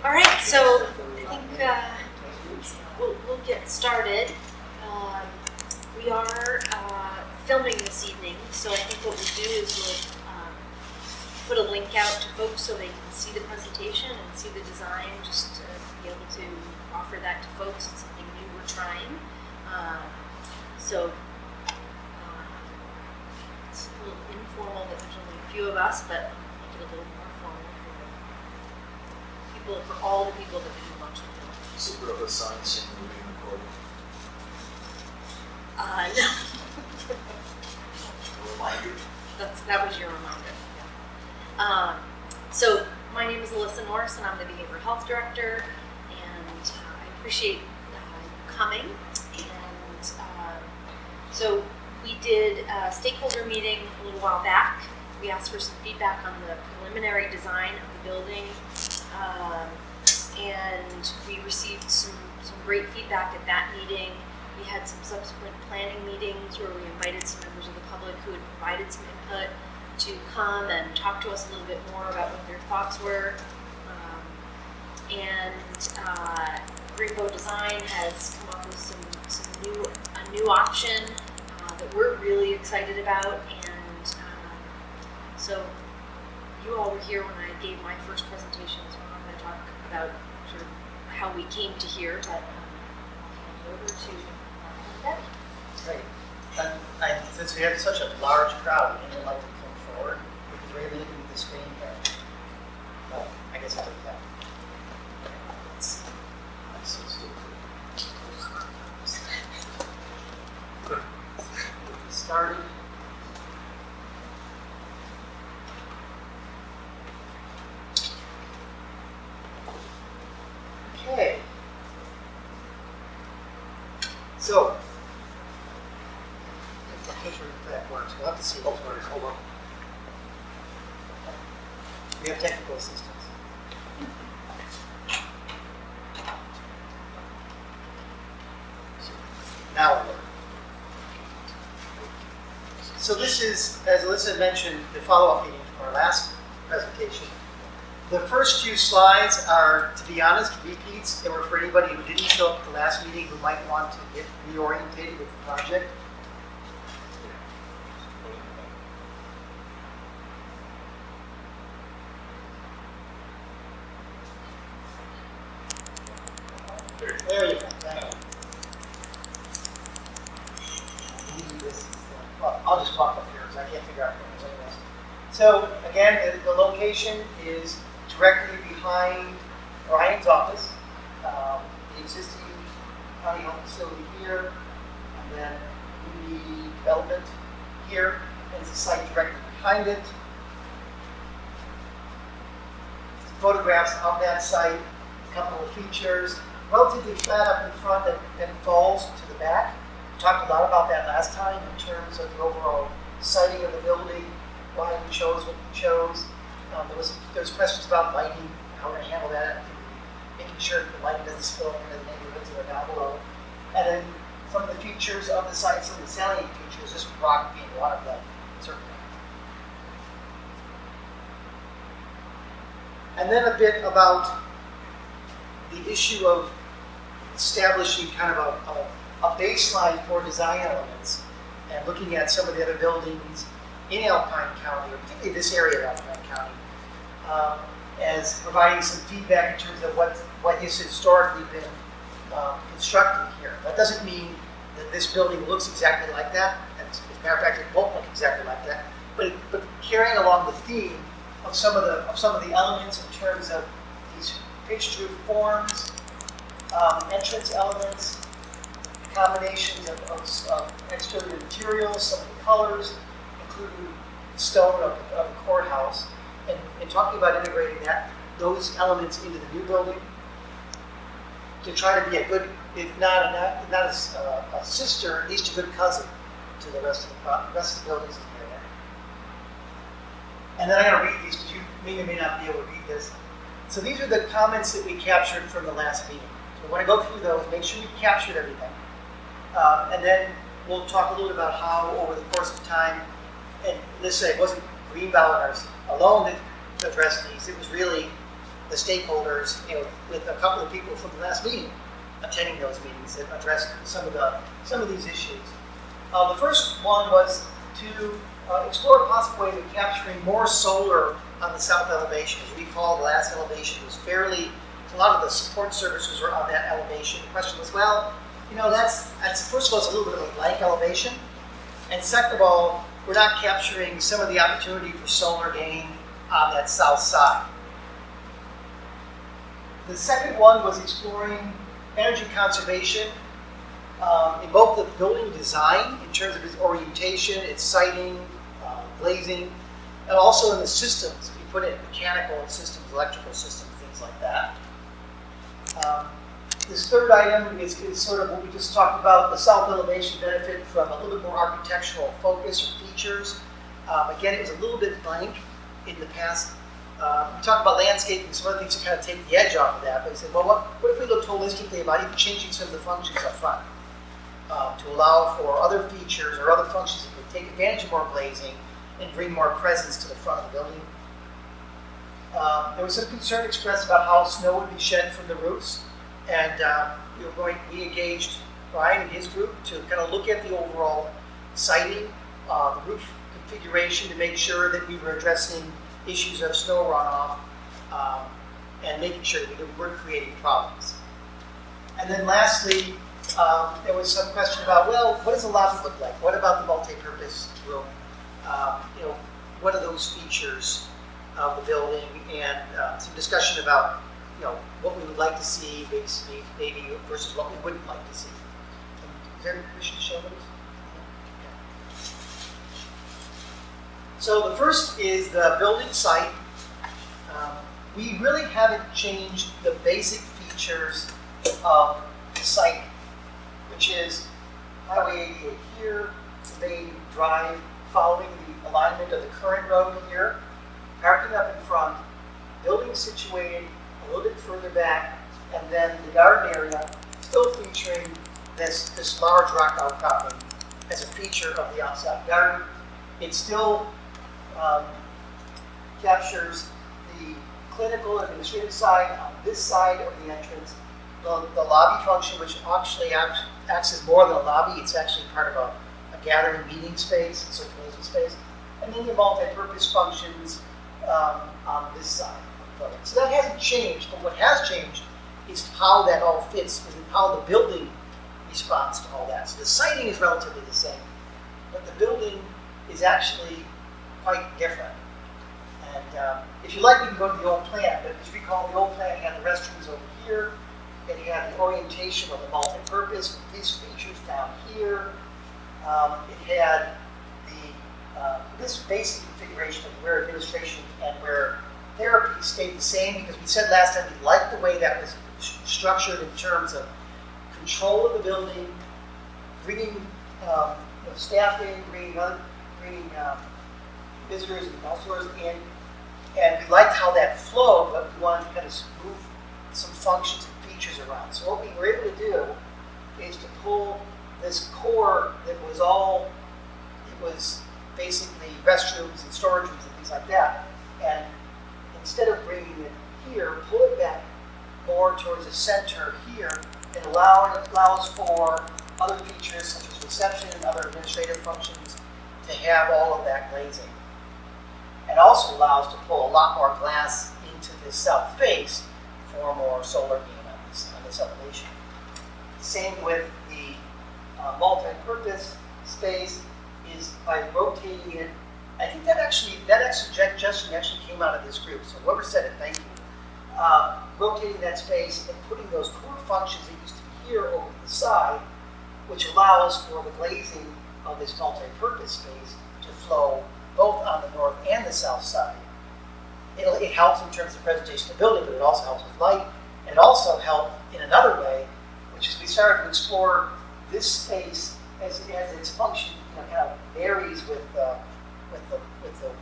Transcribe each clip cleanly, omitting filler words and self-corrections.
All right, so I think we'll get started. We are filming this evening, so I think what we'll do is we'll put a link out to folks so they can see the presentation and see the design, just to be able to offer that to folks. It's something new we're trying. So it's a little informal that there's only a few of us, but make it a little more formal for all the people that we want to know. Is it a sign saying we're being recorded? No. A reminder? That was your reminder. Yeah. So my name is Alyssa Norris, and I'm the Behavioral Health Director, and I appreciate you coming. And so we did a stakeholder meeting a little while back. We asked for some feedback on the preliminary design of the building, and we received some great feedback at that meeting. We had some subsequent planning meetings where we invited some members of the public who had provided some input to come and talk to us a little bit more about what their thoughts were. Rainbow Design has come up with a new option that we're really excited about, and so you all were here when I gave my first presentation, so I'm not going to talk about sort of how we came to here, but I'll hand it over to Debbie. Great. And since we have such a large crowd, and you'd like to come forward, because we're looking at the screen here. Well, I guess I'll do that. Started. Okay. So, I'm not sure if that works. We'll have to see what's working. Hold on. We have technical assistance. Now it'll work. So this is, as Alyssa mentioned, the follow-up meeting from our last presentation. The first few slides are, to be honest, repeats. They were for anybody who didn't show up at the last meeting who might want to get reorientated with the project. There you go. Well, I'll just walk up here because I can't figure out what there's anything else. So again, the location is directly behind Ryan's office, the existing county health facility here, and then the development here, and it's a site directly behind it. Photographs of that site, a couple of features, relatively flat up in front and then falls to the back. We talked a lot about that last time in terms of the overall siting of the building, why we chose what we chose. There was questions about lighting, how we're going to handle that, making sure that the lighting doesn't spill into the neighborhoods that are down below. And then some of the features of the site, some of the salient features, this rock being one of them, certainly. And then a bit about the issue of establishing kind of a baseline for design elements and looking at some of the other buildings in Alpine County, or particularly this area of Alpine County, as providing some feedback in terms of what has historically been constructed here. That doesn't mean that this building looks exactly like that. As a matter of fact, it won't look exactly like that. But carrying along the theme of some of the elements in terms of these pitched roof forms, entrance elements, combinations of exterior materials, some of the colors, including stone of the courthouse, and talking about integrating those elements into the new building to try to be a good, if not a sister, at least a good cousin to the rest of the buildings in the area. And then I'm going to read these because you may or may not be able to read this. So these are the comments that we captured from the last meeting. So we want to go through those, make sure we captured everything. And then we'll talk a little bit about how, over the course of time, and let's say it wasn't Greenbow and ours alone that addressed these. It was really the stakeholders, with a couple of people from the last meeting attending those meetings that addressed some of these issues. The first one was to explore a possible way of capturing more solar on the south elevation. As we recall, the last elevation was a lot of the support services were on that elevation. The question was, well, that's first of all, it's a little bit of a blank elevation. And second of all, we're not capturing some of the opportunity for solar gain on that south side. The second one was exploring energy conservation in both the building design, in terms of its orientation, its siting, glazing, and also in the systems. We put in mechanical systems, electrical systems, things like that. This third item is sort of what we just talked about. The south elevation benefit from a little bit more architectural focus or features. Again, it was a little bit blank in the past. We talked about landscaping, some other things to kind of take the edge off of that. But we said, well, what if we looked holistically about even changing some of the functions up front to allow for other features or other functions that could take advantage of more glazing and bring more presence to the front of the building. There was some concern expressed about how snow would be shed from the roofs. And we engaged Brian and his group to kind of look at the overall siting, the roof configuration to make sure that we were addressing issues of snow runoff and making sure that we weren't creating problems. And then lastly, there was some question about, well, what does a lobby look like? What about the multi-purpose room? What are those features of the building? And some discussion about what we would like to see, maybe versus what we wouldn't like to see. Is there any permission to show those? So the first is the building site. We really haven't changed the basic features of the site, which is Highway 88 here, the main drive following the alignment of the current road here, parking up in front, building situated a little bit further back, and then the garden area still featuring this large rock outcropping as a feature of the outside garden. It still captures the clinical and administrative side on this side of the entrance. The lobby function, which actually acts as more than a lobby, it's actually part of a gathering meeting space, circulation space, and then the multi-purpose functions on this side. So that hasn't changed, but what has changed is how that all fits and how the building responds to all that. So the siting is relatively the same, but the building is actually quite different. And if you like, we can go to the old plan, but as you recall, the old plan had the restrooms over here, and you had the orientation of the multi-purpose with these features down here. It had this basic configuration of where administration and where therapy stayed the same, because we said last time we liked the way that was structured in terms of control of the building, bringing staff in, bringing visitors and counselors in, and we liked how that flowed, but we wanted to kind of move some functions and features around. So what we were able to do is to pull this core that was basically restrooms and storage rooms and things like that, and instead of bringing it here, pull it back more towards the center here, and allows for other features such as reception and other administrative functions to have all of that glazing. It also allows to pull a lot more glass into this south face for more solar gain on this elevation. Same with the multi-purpose space is by rotating it. I think that suggestion actually came out of this group, so whoever said it, thank you. Rotating that space and putting those core functions that used to be here over to the side, which allows for the glazing of this multi-purpose space to flow both on the north and the south side. It helps in terms of presentation of the building, but it also helps with light, and it also helped in another way, which is we started to explore this space as its function kind of varies with the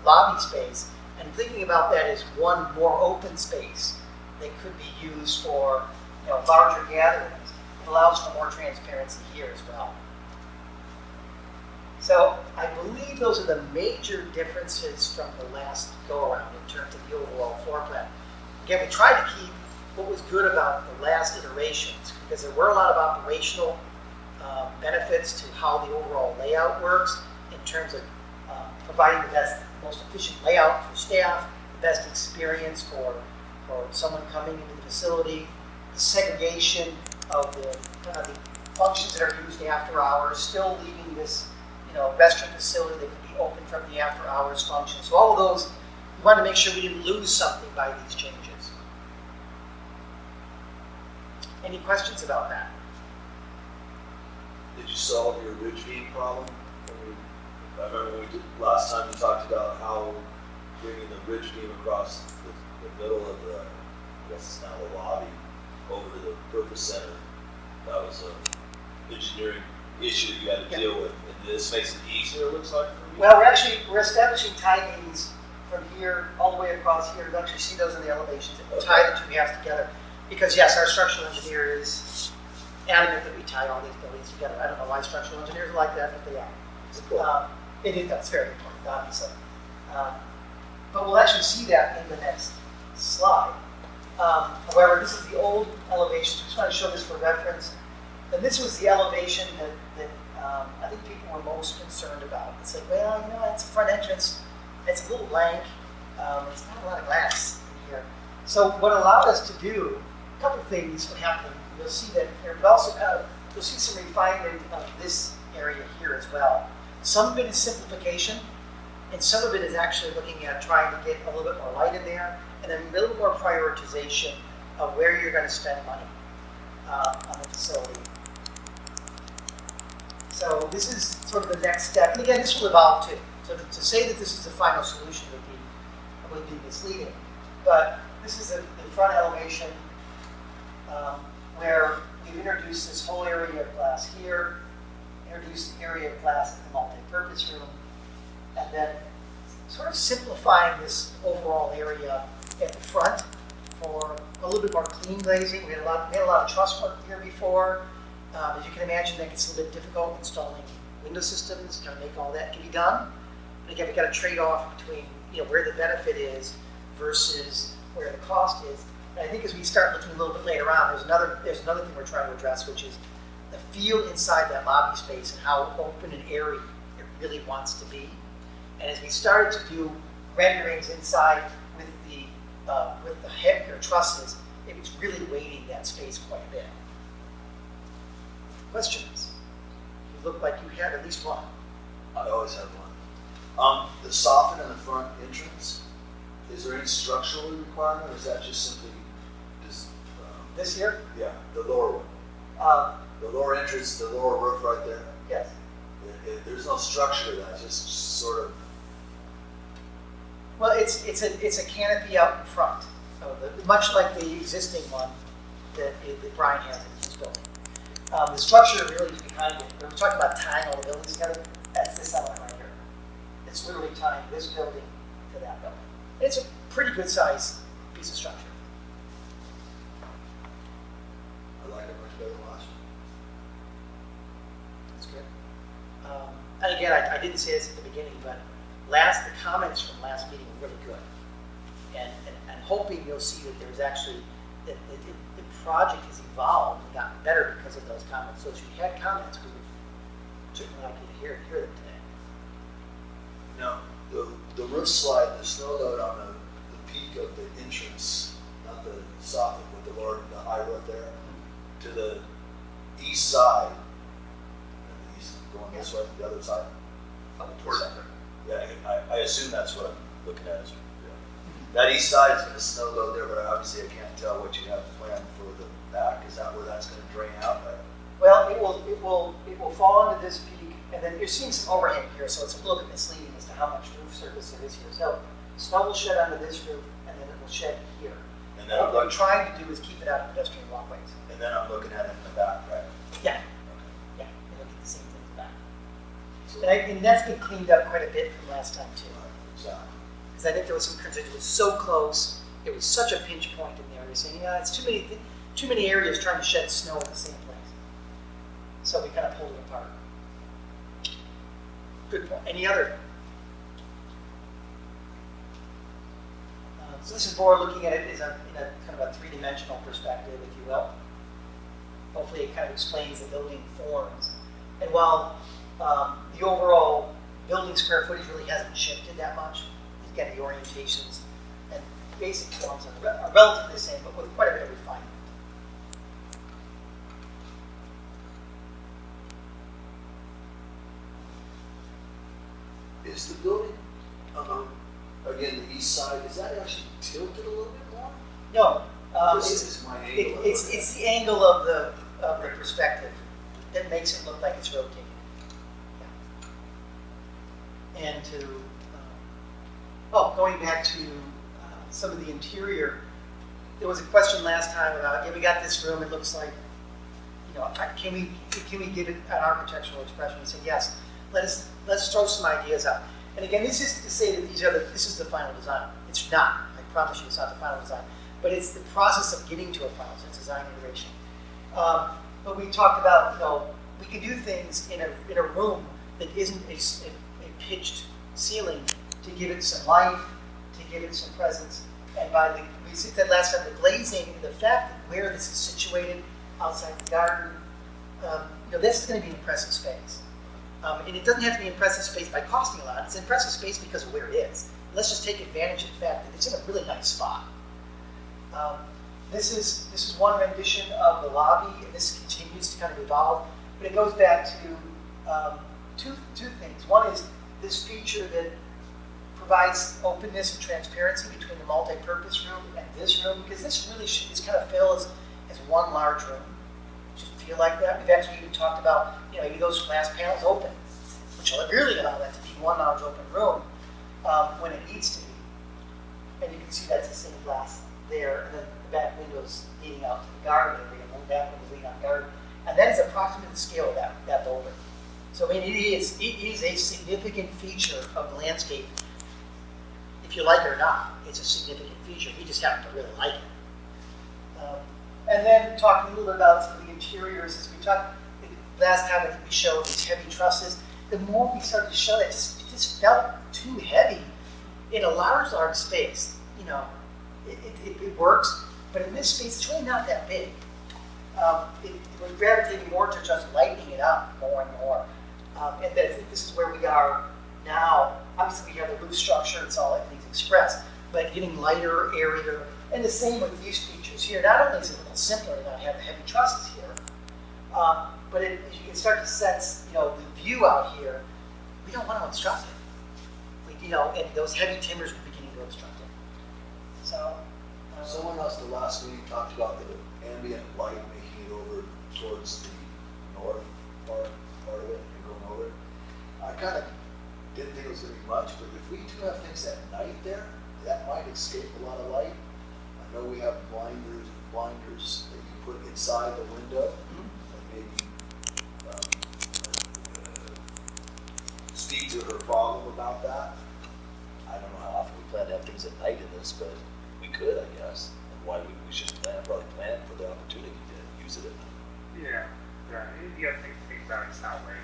lobby space, and thinking about that as one more open space that could be used for larger gatherings. It allows for more transparency here as well. So I believe those are the major differences from the last go-around in terms of the overall floor plan. Again, we tried to keep what was good about the last iterations, because there were a lot of operational benefits to how the overall layout works in terms of providing the best, most efficient layout for staff, the best experience for someone coming into the facility, the segregation of the kind of the functions that are used after hours, still leaving this, restroom facility that can be open from the after hours function. So all of those, we wanted to make sure we didn't lose something by these changes. Any questions about that? Did you solve your ridge beam problem? I remember when we did, last time we talked about how bringing the ridge beam across the middle of the, I guess it's now the lobby, over to the purpose center. That was an engineering issue you had to deal with. And this makes it easier, it looks like, for you? Well, we're establishing tie beams from here all the way across here. You'll actually see those in the elevations. That will tie the two halves together. Because yes, our structural engineer is adamant that we tie all these buildings together. I don't know why structural engineers are like that, but they are. Cool. That's very important, obviously. But we'll actually see that in the next slide. However, this is the old elevation. So I just want to show this for reference. And this was the elevation that I think people were most concerned about. It's like, well, it's a front entrance. It's a little blank. It's not a lot of glass in here. So what allowed us to do, a couple of things would happen. You'll see that here, but also you'll see some refinement of this area here as well. Some of it is simplification, and some of it is actually looking at trying to get a little bit more light in there, and then a little more prioritization of where you're going to spend money on the facility. So this is sort of the next step, and again, this will evolve too. So to say that this is the final solution would be misleading, but this is the front elevation where we've introduced this whole area of glass here, introduced the area of glass in the multi-purpose room, and then sort of simplifying this overall area at the front for a little bit more clean glazing. We had a lot of truss work here before. As you can imagine, that gets a little bit difficult installing window systems, trying to make all that can be done. But again, we've got a trade-off between where the benefit is versus where the cost is. And I think as we start looking a little bit later on, there's another thing we're trying to address, which is the feel inside that lobby space and how open and airy it really wants to be. And as we started to do renderings inside with the heavier trusses, it was really weighting that space quite a bit. Questions? You look like you had at least one. I always have one. The soffit in the front entrance, is there any structural requirement, or is that just simply This here? Yeah, the lower one. The lower entrance, the lower roof right there. Yes. There's no structure to that, just sort of. Well, it's a canopy out in front, so much like the existing one that Brian has in his building. The structure really is behind it. When we're talking about tying all the buildings together, that's this element right here. It's literally tying this building to that building. It's a pretty good size piece of structure. I like it much better than last one. That's good. And again, I didn't say this at the beginning, but the comments from last meeting were really good. And hoping you'll see that there's actually, that the project has evolved and gotten better because of those comments. So if you had comments, we would certainly like you to hear them today. Now, the roof slide, the snow load on the peak of the entrance, not the soffit, but the high roof there, to the east side, and the east going this way, the other side. Towards that. Yeah, I assume that's what I'm looking at. That east side is going to snow load there, but obviously I can't tell what you have planned for the back. Is that where that's going to drain out? Well, it will fall into this peak, and then you're seeing some overhang here, so it's a little bit misleading as to how much roof surface there is here. So snow will shed onto this roof, and then it will shed here. And then what we're trying to do is keep it out of pedestrian walkways. And then I'm looking at it in the back, right? Yeah. Yeah, you look at the same thing in the back. So, and that's been cleaned up quite a bit from last time too. Exactly. Because I think there was some concerns. It was so close. It was such a pinch point in there. You're saying, it's too many areas trying to shed snow in the same place. So we kind of pulled it apart. Good point. Any other? So this is more looking at it as in a kind of a three-dimensional perspective, if you will. Hopefully it kind of explains the building forms. And while the overall building square footage really hasn't shifted that much, again, the orientations and basic forms are relatively the same, but with quite a bit of refinement. Is the building, again, the east side, is that actually tilted a little bit more? No, This is my angle. it's the angle of the perspective that makes it look like it's rotating. Yeah. And to, going back to some of the interior, there was a question last time about, we got this room, it looks like, can we give it an architectural expression? We said, yes, let's throw some ideas out. And again, this is to say that this is the final design. It's not, I promise you it's not the final design, but it's the process of getting to a final design iteration. But we talked about, we can do things in a room that isn't a pitched ceiling to give it some life, to give it some presence. And we said last time, the glazing and the fact that where this is situated outside the garden, this is going to be an impressive space. And it doesn't have to be impressive space by costing a lot. It's impressive space because of where it is. Let's just take advantage of the fact that it's in a really nice spot. This is one rendition of the lobby, and this continues to kind of evolve. But it goes back to two things. One is this feature that provides openness and transparency between the multi-purpose room and this room, because this really should just kind of fill as one large room. It should feel like that. We've actually even talked about, maybe those glass panels open, which will really allow that to be one large open room when it needs to be. And you can see that's the same glass there, and then the back windows leading out to the garden area, and the back windows leading out to the garden. And that is approximately the scale of that building. So it is a significant feature of the landscape. If you like it or not, it's a significant feature. We just happen to really like it. And then talking a little bit about some of the interiors, as we talked last time, I think we showed these heavy trusses. The more we started to show that, it just felt too heavy in a large space. It works, but in this space, it's really not that big. It was gravitating more to just lightening it up more and more. And I think this is where we are now. Obviously, we have the roof structure; everything's expressed, but getting lighter, airier, and the same with these features here. Not only is it a little simpler to not have the heavy trusses here, but as you can start to sense, the view out here, we don't want to obstruct it. And those heavy timbers are beginning to obstruct it. So, someone else the last meeting talked about the ambient light making it over towards the north part of it and going over. I kind of didn't think it was going to be much, but if we do have things at night there, that might escape a lot of light. I know we have blinders that you can put inside the window, and maybe speak to her problem about that. I don't know how often we plan to have things at night in this, but we could, I guess. And why we should probably plan for the opportunity to use it at night. Yeah. You got to think about it that way.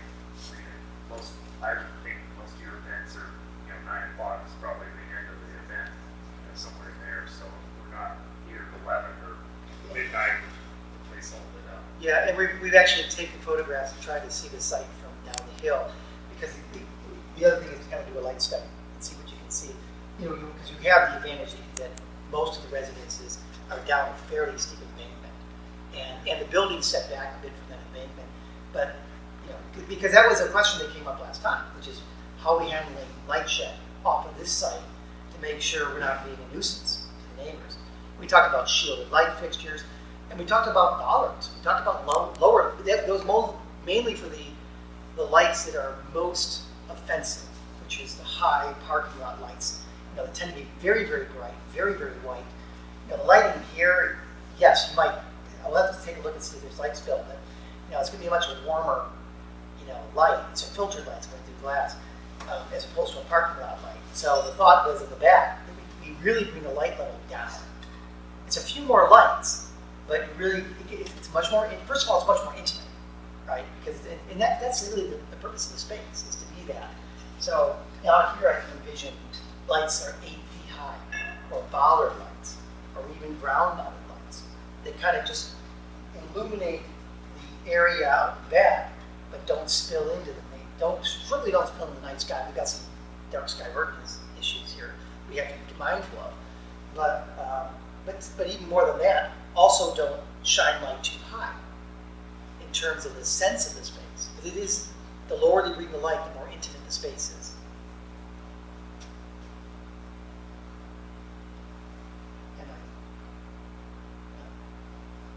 I think most of your events are, 9 o'clock is probably the end of the event, somewhere in there. So we're not either 11 or midnight, the place all lit up. yeah, and we've actually taken photographs and tried to see the site from down the hill, because the other thing is to kind of do a light study and see what you can see. Because you have the advantage that most of the residences are down a fairly steep embankment, and the building's set back a bit from that embankment. But because that was a question that came up last time, which is how are we handling light shed off of this site to make sure we're not being a nuisance to the neighbors. We talked about shielded light fixtures, and we talked about bollards. We talked about lower, those mainly for the lights that are most offensive, which is the high parking lot lights. They tend to be very, very bright, very, very white. The lighting here, yes, I'll have to take a look and see if there's lights built, but it's going to be a much warmer light. It's a filtered light, it's going through glass, as opposed to a parking lot light. So the thought was in the back, we really bring the light level down. It's a few more lights, but it's much more, first of all, it's much more intimate, right? Because that's really the purpose of the space, is to be that. So out here I can envision lights that are 8 feet high, or bollard lights, or even ground mounted lights. They kind of just illuminate the area out the back, but don't spill into the main, certainly don't spill into the night sky. We've got some dark sky verdance issues here we have to be mindful of. But even more than that, also don't shine light too high in terms of the sense of the space. Because it is, the lower you bring the light, the more intimate the space is.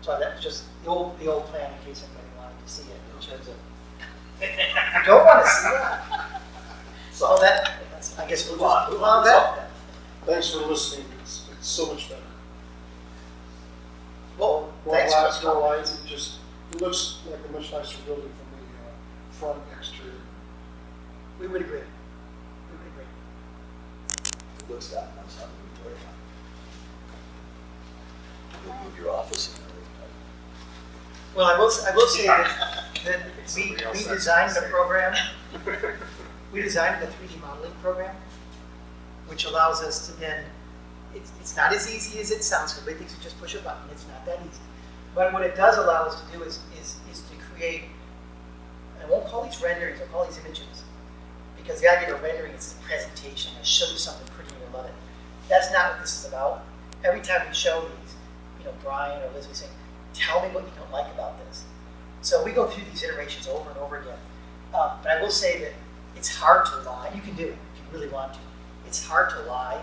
So that's just the old plan in case anybody wanted to see it in terms of. You don't want to see that. So that's, I guess we'll just move on that. Thanks for listening. It's so much better. Well, More thanks glass, for more coming. lights. It looks like a much nicer building from the front exterior. We would agree. We would agree. It looks that nice, how do you work on it? Move your office in there. Well, I will say that we Somebody else has designed to a say. program. We designed a 3D modeling program, which allows us to then. It's not as easy as it sounds. Everybody thinks you just push a button. It's not that easy. But what it does allow us to do is to create. I won't call these renderings. I'll call these images, because the idea of a rendering is a presentation. I show you something pretty and you love it. That's not what this is about. Every time we show these, Brian or Liz, we say, tell me what you don't like about this. So we go through these iterations over and over again. But I will say that it's hard to lie. You can do it if you really want to. It's hard to lie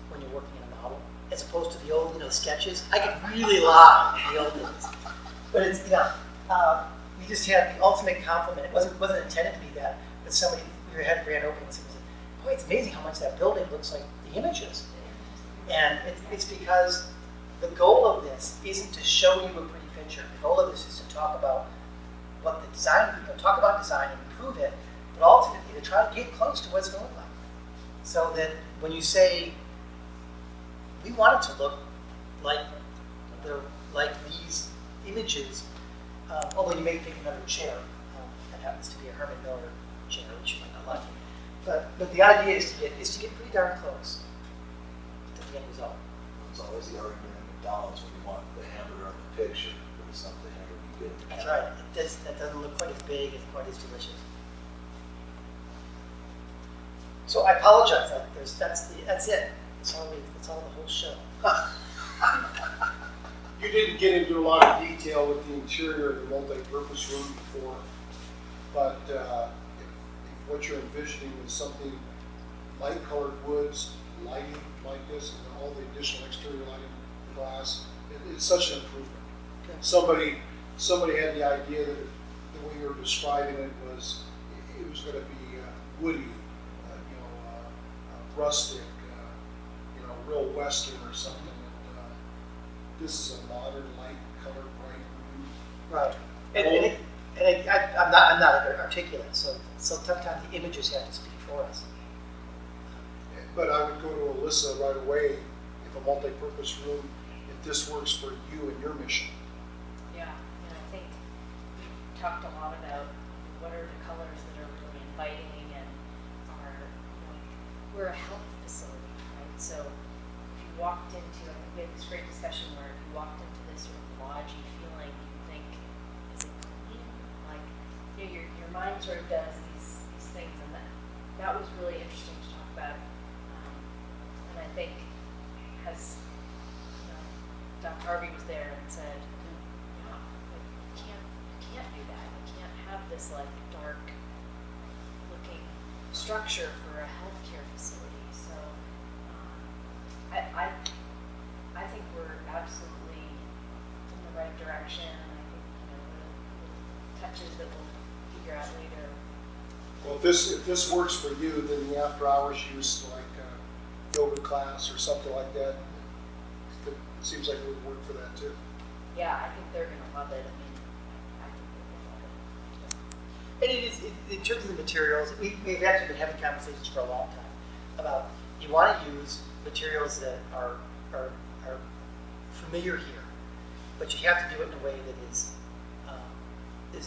when you're working in a model, as opposed to the old, sketches. I could really lie in the old days. But it's, we just had the ultimate compliment. It wasn't intended to be that, but somebody, we had a grand opening and somebody said, boy, it's amazing how much that building looks like the images. And it's because the goal of this isn't to show you a pretty picture. The goal of this is to talk about what the design, talk about design and improve it, but ultimately to try to get close to what it's going to look like. So that when you say, we want it to look like these images, although you may pick another chair, that happens to be a Herman Miller chair, which you might not like. But the idea is to get pretty darn close to the end result. It's always the argument at McDonald's when you want the hamburger on the picture, but it's not the hamburger you get in the That's can. right. That doesn't look quite as big and quite as delicious. So I apologize. That's it. That's all the whole show. You didn't get into a lot of detail with the interior of the multi-purpose room before, but if what you're envisioning is something light-colored woods, lighting like this, and all the additional exterior lighting, glass, it's such an improvement. Okay. Somebody had the idea that the way you were describing it was going to be woody, rustic, real western or something. And this is a modern, light-colored, bright room. Right. I'm not articulate, so sometimes the images have to speak for us. But I would go to Alyssa right away if a multi-purpose room, if this works for you and your mission. Yeah, and I think we've talked a lot about what are the colors that are really inviting and are, we're a health facility, right? So if you walked into, I think we had this great discussion where if you walked into this sort of lodgy feeling, you think, is it clean? Like, your mind sort of does these things, and that was really interesting to talk about. And I think as Doc Harvey was there and said, yeah, you can't do that. You can't have this like dark looking structure for a healthcare facility. So I think we're absolutely in the right direction. And I think the touches that we'll figure out later. Well, if this works for you, then the after hours use like a yoga class or something like that. It seems like it would work for that too. Yeah, I think they're going to love it. I mean, I think they're going to love it. And it is, in terms of the materials, we've actually been having conversations for a long time about you want to use materials that are familiar here, but you have to do it in a way that is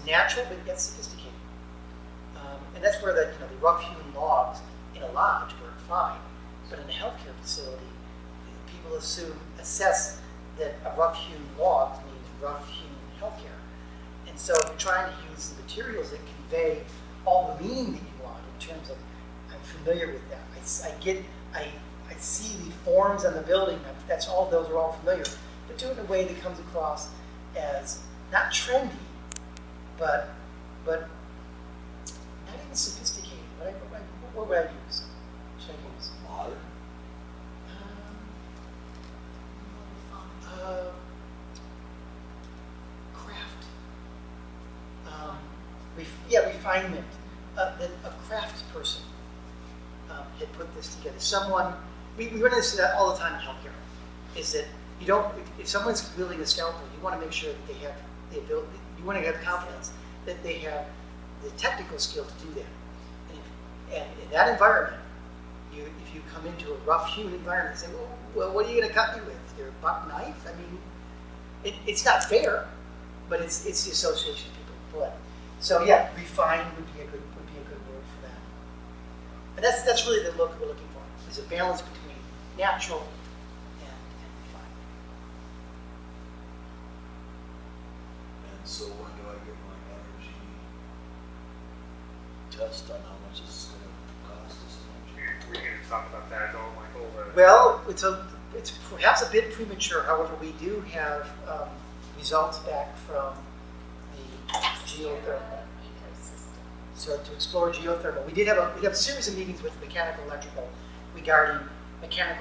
natural but yet sophisticated. And that's where the rough-hewn logs in a lodge work fine, but in a healthcare facility, people assess that a rough-hewn log means rough-hewn healthcare. And so you're trying to use the materials that convey all the meaning that you want in terms of, I'm familiar with that. I see the forms on the building, those are all familiar, but do it in a way that comes across as not trendy, but not even sophisticated. What would I use? Should I use? Modern? Craft. Refinement. That a crafts person had put this together. Someone, we run into this all the time in healthcare, is that you don't, if someone's wielding a scalpel, you want to make sure that they have the ability, you want to have confidence that they have the technical skill to do that. And in that environment, if you come into a rough-hewn environment and say, well, what are you going to cut me with? Your buck knife? I mean, it's not fair, but it's the association people put. So yeah, refine would be a good word for that. And that's really the look we're looking for. Is a balance between natural and refined. And so when do I get my energy test on how much this is going to cost us? We're going to talk about that, don't Michael? Well, it's perhaps a bit premature. However, we do have results back from the geothermal. So to explore geothermal, we have a series of meetings with mechanical, electrical regarding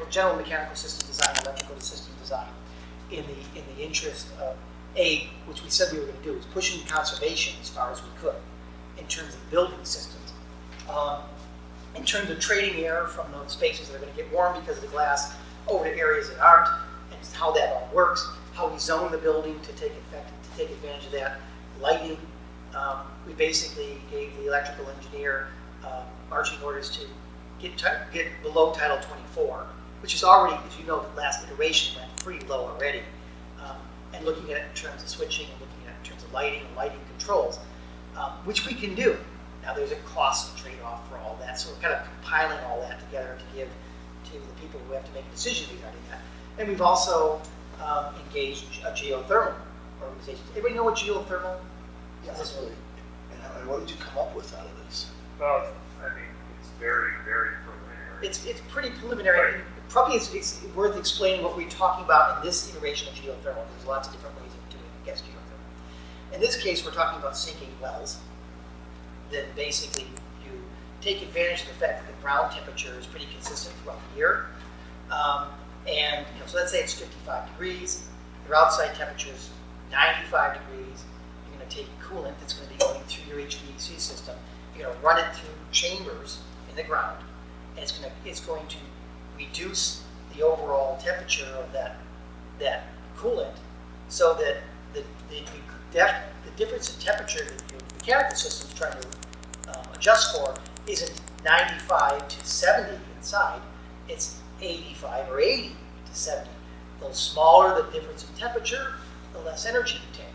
general mechanical system design, electrical system design, in the interest of which we said we were going to do, is pushing conservation as far as we could in terms of building systems. In terms of trading air from those spaces that are going to get warm because of the glass over to areas that aren't, and how that all works, how we zone the building to take advantage of that. Lighting, we basically gave the electrical engineer marching orders to get below Title 24, which is already, as you know, the last iteration went pretty low already. And looking at it in terms of switching and looking at it in terms of lighting and lighting controls, which we can do. Now there's a cost trade-off for all that, so we're kind of compiling all that together to give to the people who have to make a decision regarding that. And we've also engaged a geothermal organization. Everybody know what geothermal is? That's really. And what did you come up with out of this? Well, I mean, it's very, very preliminary. It's pretty preliminary. Right. Probably it's worth explaining what we're talking about in this iteration of geothermal. There's lots of different ways of doing geothermal. In this case, we're talking about sinking wells. Then basically you take advantage of the fact that the ground temperature is pretty consistent throughout the year. And so let's say it's 55 degrees. Your outside temperature is 95 degrees. You're going to take coolant that's going to be going through your HVAC system. You're going to run it through chambers in the ground, and it's going to reduce the overall temperature of that coolant, so that the difference in temperature that your mechanical system is trying to adjust for isn't 95 to 70 inside. It's 85 or 80 to 70. The smaller the difference in temperature, the less energy you take.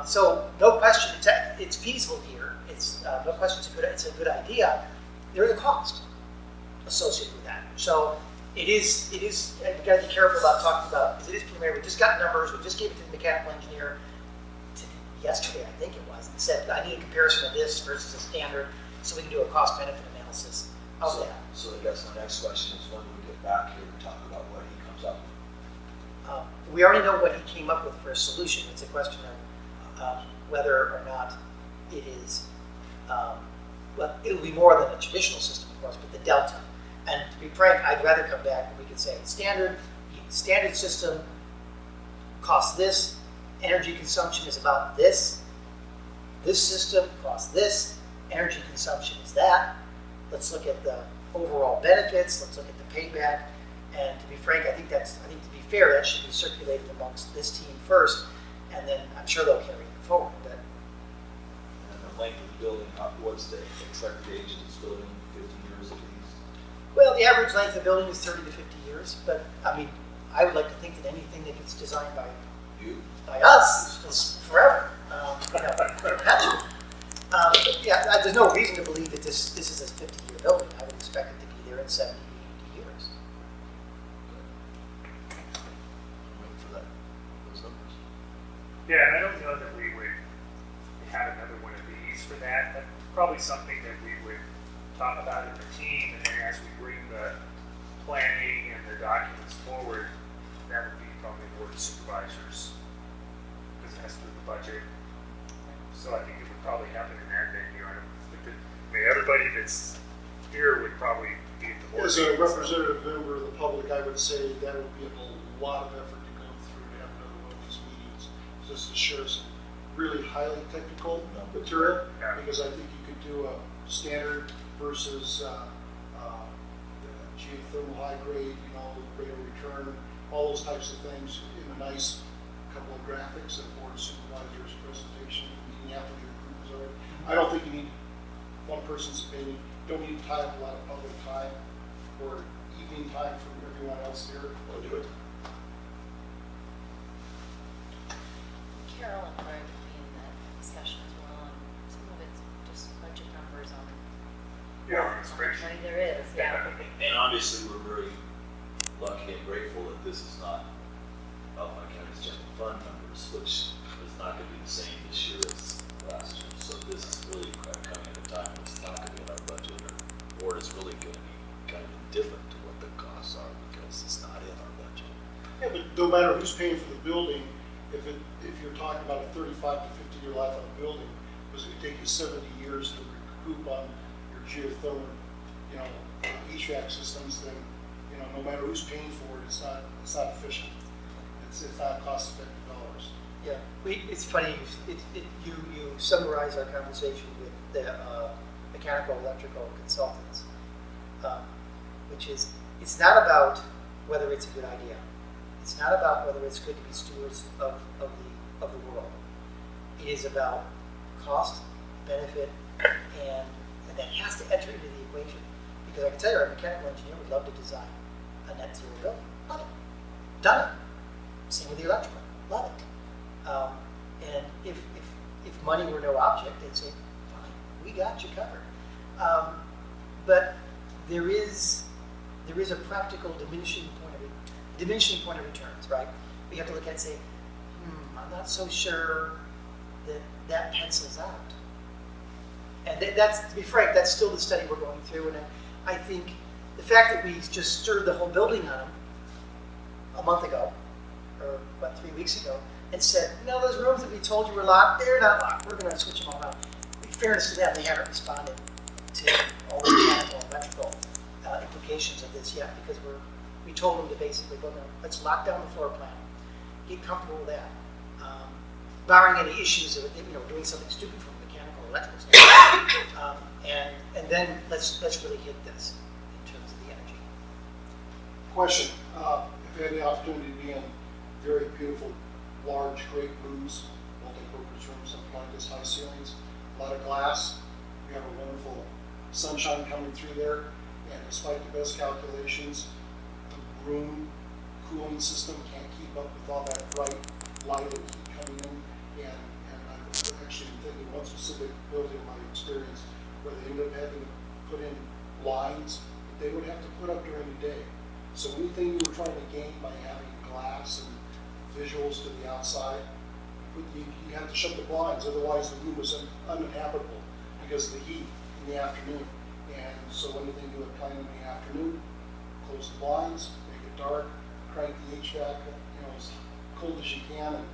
So no question, it's feasible here. It's no question, it's a good idea. There is a cost associated with that. So it is. We've got to be careful about talking about, because it is preliminary. We just got numbers. We just gave it to the mechanical engineer yesterday, I think it was, and said, I need a comparison of this versus a standard, so we can do a cost benefit analysis of that. So I guess my next question is, when do we get back here and talk about what he comes up with? We already know what he came up with for a solution. It's a question of whether or not it is, well, it will be more than a traditional system, of course, but the delta. And to be frank, I'd rather come back and we could say standard system costs this, energy consumption is about this system costs this, energy consumption is that. Let's look at the overall benefits, let's look at the payback, and to be frank, I think to be fair, that should be circulated amongst this team first, and then I'm sure they'll carry it forward. But And the length of the building, what's the expected age of this building? 50 years at least? well, the average length of building is 30 to 50 years, but I mean, I would like to think that anything that gets designed by us is forever. Perpetual. Yeah, there's no reason to believe that this is a 50-year building. I would expect it to be there in 70, 80 years. Yeah, and I don't know that we would have another one of these for that. That's probably something that we would talk about in the team, and then as we bring the planning and the documents forward, that would be probably board of supervisors, because it has to do with the budget. So I think it would probably happen in that venue. I mean, everybody that's here would probably be at the board. As a meeting, so- representative member of the public, I would say that would be a lot of effort to go through to have another one of these meetings, just to share some really highly technical material, Yeah. because I think you could do a standard versus geothermal high grade, rate of return, all those types of things in a nice couple of graphics and board supervisor's presentation, meeting after your group is over. I don't think you need one person's opinion. Don't need to tie up a lot of public time or evening time from everyone else here. We'll do it. Carol and Greg will be in that discussion as well, and some of it's just budget numbers on Yeah, on the how much spreadsheet. money there is, yeah. And obviously, we're very lucky and grateful that this is not Alpine County's general fund numbers, which is not going to be the same this year as last year. So this is really coming at a time when it's not going to be in our budget, or it's really going to be kind of indifferent to what the costs are because it's not in our budget. Yeah, but no matter who's paying for the building, if you're talking about a 35 to 50-year life on a building, because it could take you 70 years to recoup on your geothermal, HVAC systems, then, no matter who's paying for it, it's not efficient. It's not cost-effective dollars. Yeah, it's funny, you summarize our conversation with the mechanical, electrical consultants, which is, it's not about whether it's a good idea. It's not about whether it's good to be stewards of the world. It is about cost, benefit, and that has to enter into the equation. Because I can tell you, our mechanical engineer would love to design a net zero building. Love it. Done it. Same with the electrical. Love it. And if money were no object, they'd say, fine, we got you covered. But there is a practical diminishing point of returns, right? We have to look at it and say, I'm not so sure that pencils out. And that's, to be frank, that's still the study we're going through. And I think the fact that we just stirred the whole building on them a month ago, or 3 weeks ago, and said, those rooms that we told you were locked, they're not locked. We're going to switch them all out. In fairness to them, they haven't responded to all the mechanical and electrical implications of this yet, because we told them to basically go, let's lock down the floor plan, get comfortable with that, barring any issues of doing something stupid from a mechanical or electrical standpoint, and then let's really hit this in terms of the energy. Question, if you had the opportunity to be in very beautiful, large, great rooms, multi-purpose rooms, something like this, high ceilings, a lot of glass, you have a wonderful sunshine coming through there, and despite the best calculations, the room cooling system can't keep up with all that bright light and heat coming in, and I'm actually thinking one specific building in my experience where they ended up having to put in blinds that they would have to put up during the day. So anything you were trying to gain by having glass and visuals to the outside, you have to shut the blinds, otherwise the room was uninhabitable because of the heat in the afternoon. And so anything you would plan in the afternoon, close the blinds, make it dark, crank the HVAC, as cold as you can. And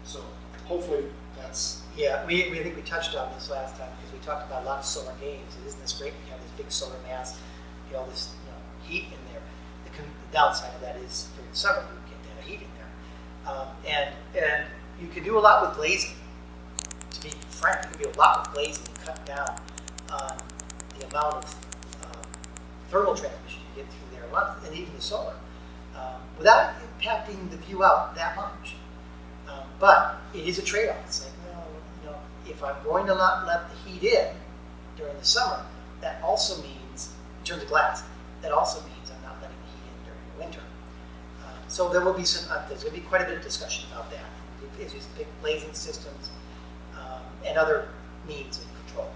so hopefully that's... Yeah, we think we touched on this last time because we talked about a lot of solar games. Isn't this great? We have this big solar mass, get all this heat in there. The downside of that is during the summer you get that heat in there, and you can do a lot with glazing. To be frank, you can do a lot with glazing and cut down on the amount of thermal transmission you get through there, and even the solar, without impacting the view out that much. But it is a trade-off. It's like, if I'm going to not let the heat in during the summer, that also means, in terms of glass, that also means I'm not letting the heat in during the winter. So there will be there's going to be quite a bit of discussion about that. It's just big glazing systems and other means of control.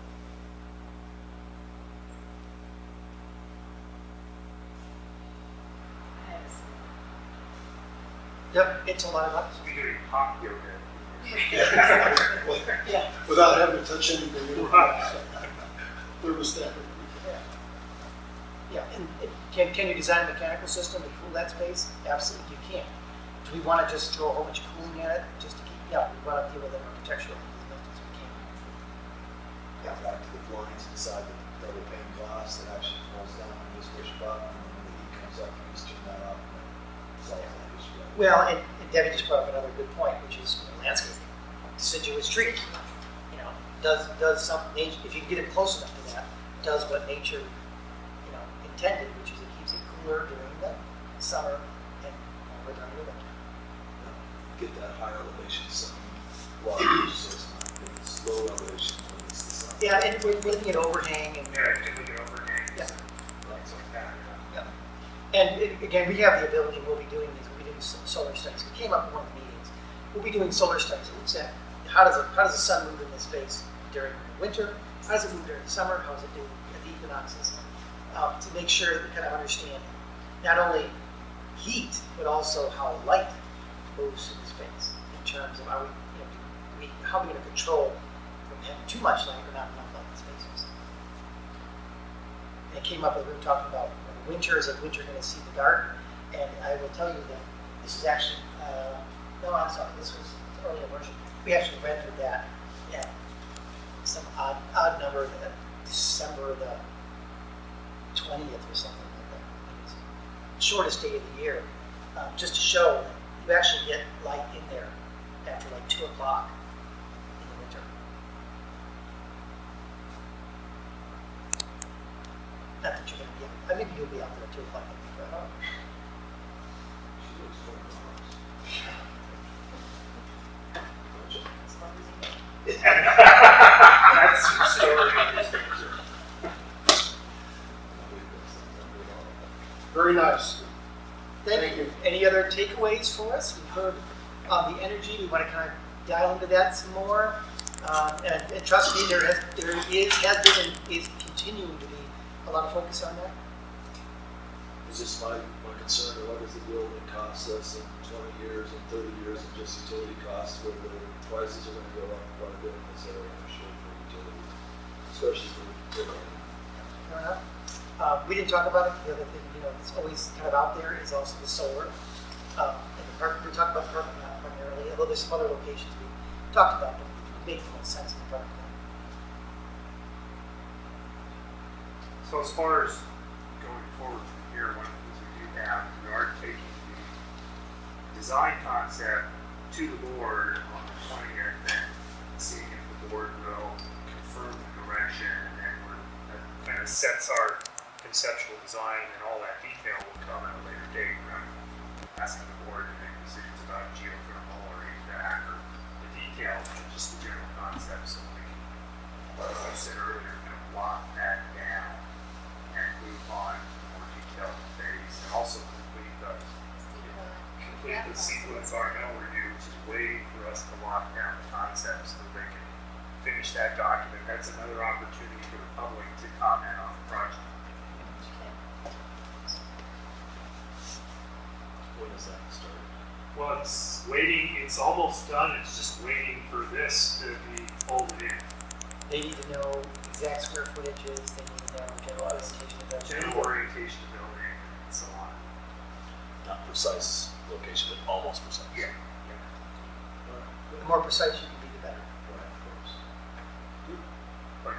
I have a Yep, it's a lot of bucks. We're doing hot yoga. Yeah. Without having to touch anything. Thermostat. Yeah, and can you design a mechanical system to cool that space? Absolutely, you can. Do we want to just throw a whole bunch of cooling at it just to keep? Yeah, we want to deal with it architecturally as best as we can. Yeah, back to the blinds inside the double pane glass that actually falls down on this push button, and then when the heat comes up, you just turn that off, and then solve that issue. Well, and Debbie just brought up another good point, which is landscaping, deciduous trees. You know, does some nature, if you get it close enough to that, does what nature, you know, intended, which is it keeps it cooler during the summer and warmer during the winter. Get that higher elevation sun water, so it's not, it's low elevation when it's the sun. Yeah, and we're looking at overhang and Yeah, if we get overhangs, Yeah. things like that, yeah. again, we have the ability, we'll be doing these, we'll be doing some solar studies. We came up in one of the meetings. We'll be doing solar studies. It looks at how does the sun move in this space during the winter? How does it move during the summer? How does it do at the equinoxes? To make sure that we kind of understand not only heat, but also how light moves through the space in terms of how how are we going to control from having too much light or not enough light in spaces. And it came up as we were talking about winter is like winter going to see the garden, and I will tell you that this is actually no, I'm sorry, this was the earlier version. We actually rendered that at some odd number at December the 20th or something like that. It was the shortest day of the year, just to show that you actually get light in there after like 2 o'clock in the winter. Not that you're going to be out, maybe you'll be out there at 2 o'clock in the winter, I don't know. She looks 20 hours. That's your story. Very nice. Thank you. Any other takeaways for us? We've heard the energy. We want to kind of dial into that some more. And trust me, there has been and is continuing to be a lot of focus on that. Is this my concern, or what does the building cost us in 20 years and 30 years in just utility costs, where the prices are going to go up quite a bit in this area, I'm sure, for utilities, especially for building. Fair enough. We didn't talk about it. The other thing, that's always kind of out there is also the solar. And the park, we talked about the parking lot primarily, although there's some other locations we talked about, but it makes the most sense in the parking lot. So as far as going forward from here, one of the things we do have, we are taking the design concept to the board on the 20th and seeing if the board will confirm the direction, and then that kind of sets our conceptual design, and all that detail will come at a later date. We're not asking the board to make decisions about geothermal or HVAC or the details, but just the general concept, so we can, as I said earlier, kind of lock that down and move on to the more detailed phase, and also complete the CEQA environmental review, which is waiting for us to lock down the concepts so they can finish that document. That's another opportunity for the public to comment on the project. When does that start? Well, it's waiting, it's almost done, it's just waiting for this to be folded in. They need to know exact square footages, they need to know general orientation of the General orientation of building and so on. Not precise location, but almost precise. Yeah. The more precise you can be, the better. Right, of course. But,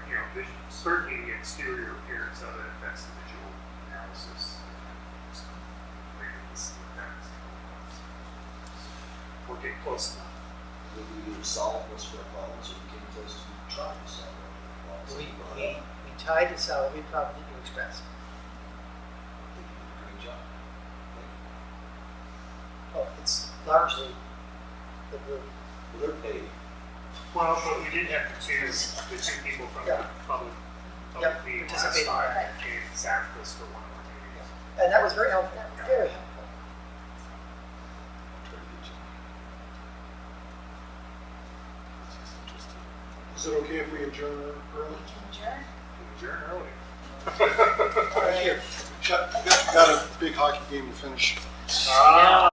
certainly the exterior appearance of it affects the visual analysis. So, wait and see what that's going on. We're getting close enough. Will we either solve most of our problems, or we came close to trying to solve our problems? We tied the salary probably to express. I think you did a great job. Oh, it's largely the group. Well, they're paid. Well, but we did have the two people from the public Yep, meeting last participating. time that came and sat with us for one of our meetings. And that was very helpful, very helpful. I'll try to get you. It's just interesting. Is it okay if we adjourn early? Adjourn early. Thank you. Got a big hockey game to finish. Ah.